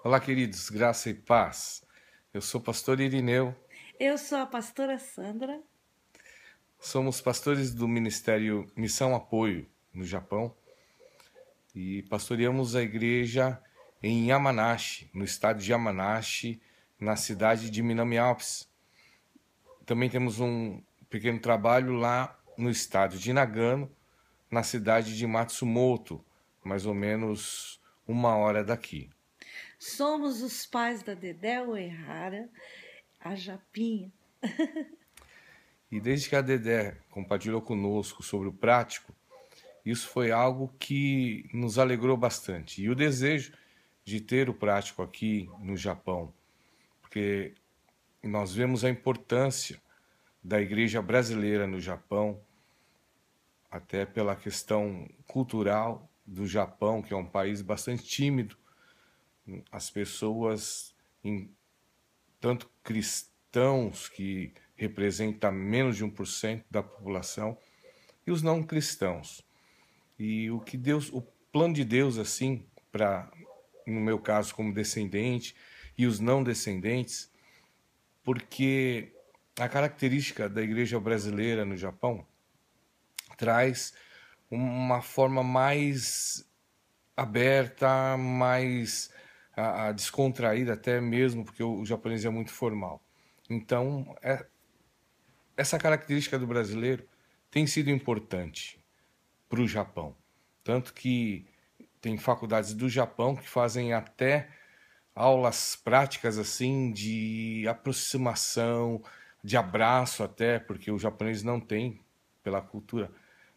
Olá, queridos, graça e paz. Eu sou o pastor Irineu, Eu sou a pastora Sandra. somos pastores do Ministério Missão Apoio no Japão e pastoreamos a igreja em Yamanashi, no estado de Yamanashi, na cidade de Minami Alpes. Também temos um pequeno trabalho lá no estado de Nagano, na cidade de Matsumoto, mais ou menos 1 hora daqui. Somos os pais da Dedé Uehara, a Japinha. E desde que a Dedé compartilhou conosco sobre o prático, isso foi algo que nos alegrou bastante. E o desejo de ter o prático aqui no Japão, porque nós vemos a importância da igreja brasileira no Japão, até pela questão cultural do Japão, que é um país bastante tímido. As pessoas, tanto cristãos, que representa menos de 1% da população, e os não cristãos. E o plano de Deus assim, para no meu caso como descendente e os não descendentes, porque a característica da igreja brasileira no Japão traz uma forma mais aberta, mais descontraída até mesmo, porque o japonês é muito formal. Então, essa característica do brasileiro tem sido importante para o Japão. Tanto que tem faculdades do Japão que fazem até aulas práticas assim de aproximação, de abraço até, porque o japonês não tem, pela cultura,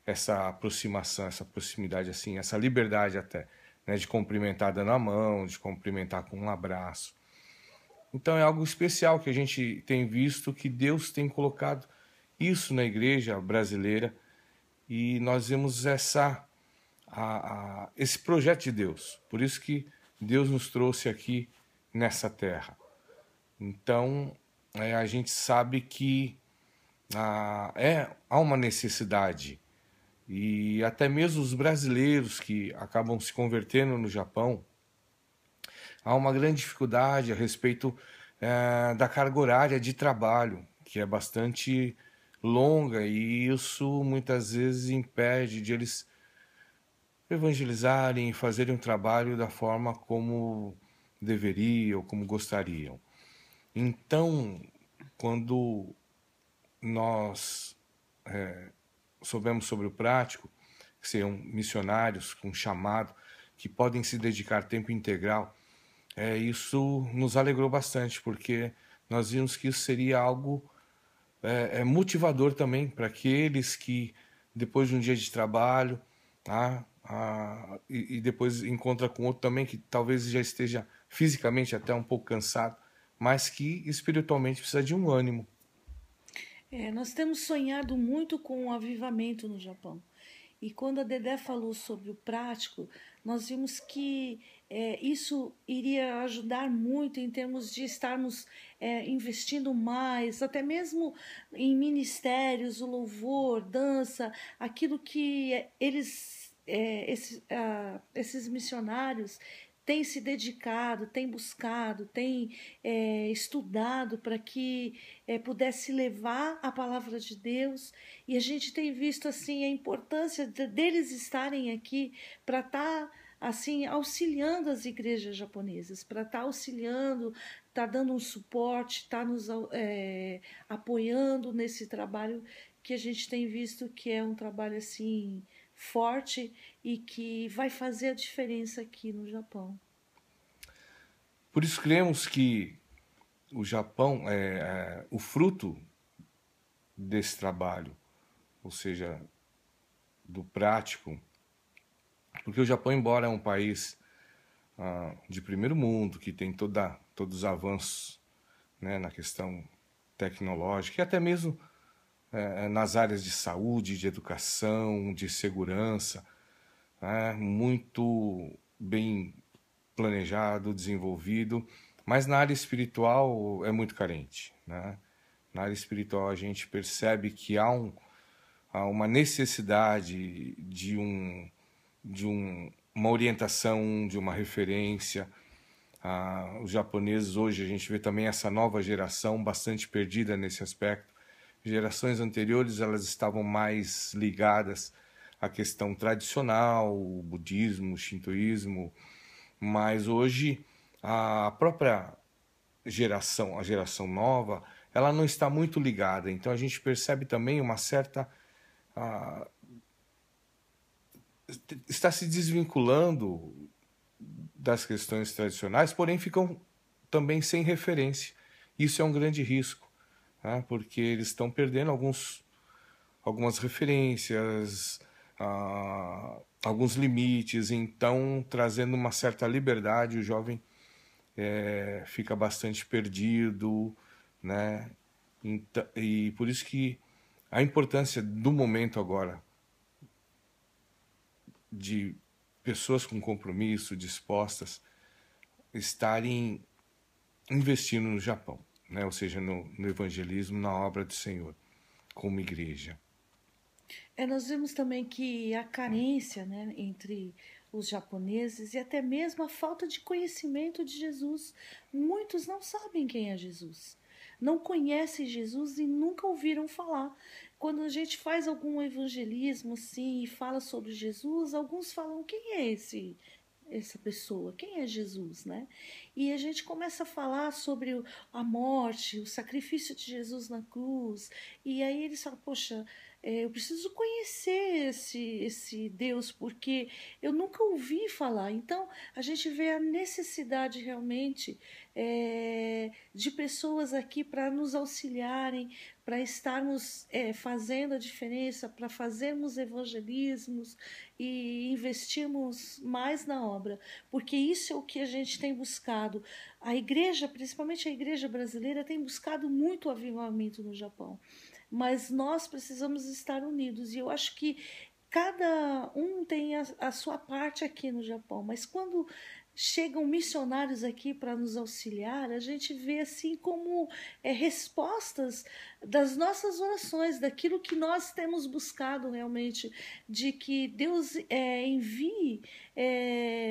essa aproximação, essa proximidade assim, essa liberdade até, né, de cumprimentar dando a mão, de cumprimentar com um abraço. Então é algo especial que a gente tem visto que Deus tem colocado isso na igreja brasileira e nós vemos esse projeto de Deus. Por isso que Deus nos trouxe aqui nessa terra. Então, a gente sabe que há uma necessidade. E até mesmo os brasileiros que acabam se convertendo no Japão, há uma grande dificuldade a respeito da carga horária de trabalho, que é bastante longa, e isso muitas vezes impede de eles evangelizarem e fazerem um trabalho da forma como deveriam, como gostariam. Então, quando nós soubemos sobre o prático, que seriam missionários com chamado, que podem se dedicar tempo integral, isso nos alegrou bastante, porque nós vimos que isso seria algo motivador também para aqueles que, depois de um dia de trabalho, e depois encontra com outro também que talvez já esteja fisicamente até um pouco cansado, mas que espiritualmente precisa de um ânimo. Nós temos sonhado muito com o avivamento no Japão. E quando a Dedé falou sobre o prático, nós vimos que isso iria ajudar muito em termos de estarmos investindo mais, até mesmo em ministérios, o louvor, dança, aquilo que esses missionários têm se dedicado, têm buscado, têm estudado para que pudesse levar a palavra de Deus. E a gente tem visto assim a importância deles estarem aqui para estar assim auxiliando as igrejas japonesas, para estar auxiliando, estar dando um suporte, estar nos apoiando nesse trabalho que a gente tem visto que é um trabalho assim forte e que vai fazer a diferença aqui no Japão. Por isso cremos que o Japão o fruto desse trabalho, ou seja, do prático, porque o Japão, embora é um país de primeiro mundo, que tem todos os avanços, né, na questão tecnológica e até mesmo nas áreas de saúde, de educação, de segurança, né, muito bem planejado, desenvolvido, mas na área espiritual é muito carente, né? Na área espiritual a gente percebe que há uma necessidade uma orientação, de uma referência, Os japoneses hoje, a gente vê também essa nova geração bastante perdida nesse aspecto. Gerações anteriores, elas estavam mais ligadas à questão tradicional, o budismo, o shintoísmo, mas hoje a própria geração, a geração nova, ela não está muito ligada. Então a gente percebe também uma certa... está se desvinculando das questões tradicionais, porém ficam também sem referência. Isso é um grande risco, né? Porque eles estão perdendo algumas referências, alguns limites, então trazendo uma certa liberdade, o jovem fica bastante perdido, né? Então, e por isso que a importância do momento agora de pessoas com compromisso, dispostas, estarem investindo no Japão, né? Ou seja, no evangelismo, na obra do Senhor, como igreja. Nós vemos também que a carência, né, entre os japoneses e até mesmo a falta de conhecimento de Jesus. Muitos não sabem quem é Jesus, não conhecem Jesus e nunca ouviram falar. Quando a gente faz algum evangelismo assim e fala sobre Jesus, alguns falam: quem é essa pessoa, quem é Jesus, né? E a gente começa a falar sobre a morte, o sacrifício de Jesus na cruz, e aí eles falam: poxa, eu preciso conhecer esse Deus, porque eu nunca ouvi falar. Então, a gente vê a necessidade realmente de pessoas aqui para nos auxiliarem, para estarmos fazendo a diferença, para fazermos evangelismos e investirmos mais na obra, porque isso é o que a gente tem buscado. A igreja, principalmente a igreja brasileira, tem buscado muito o avivamento no Japão, mas nós precisamos estar unidos, e eu acho que cada um tem a sua parte aqui no Japão, mas quando chegam missionários aqui para nos auxiliar, a gente vê assim como respostas das nossas orações, daquilo que nós temos buscado realmente, de que Deus envie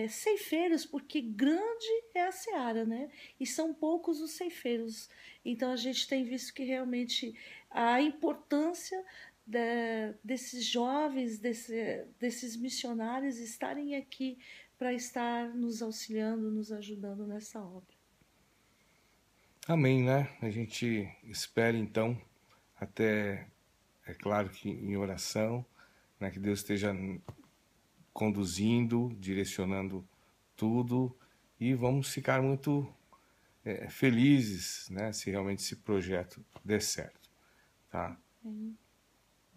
ceifeiros, porque grande é a seara, né? E são poucos os ceifeiros. Então a gente tem visto que realmente a importância desses jovens, desses missionários estarem aqui para estar nos auxiliando, nos ajudando nessa obra. Amém, né? A gente espera então, até, é claro que em oração, né, que Deus esteja conduzindo, direcionando tudo, e vamos ficar muito felizes, né, se realmente esse projeto der certo, tá? Amém.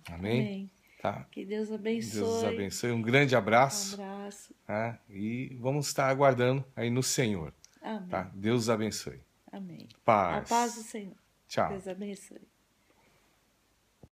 Amém? Amém. Tá. Que Deus abençoe. Deus os abençoe. Um grande abraço. Um abraço. Tá? E vamos estar aguardando aí no Senhor. Amém. Tá? Deus os abençoe. Amém. Paz. A paz do Senhor. Tchau. Deus abençoe.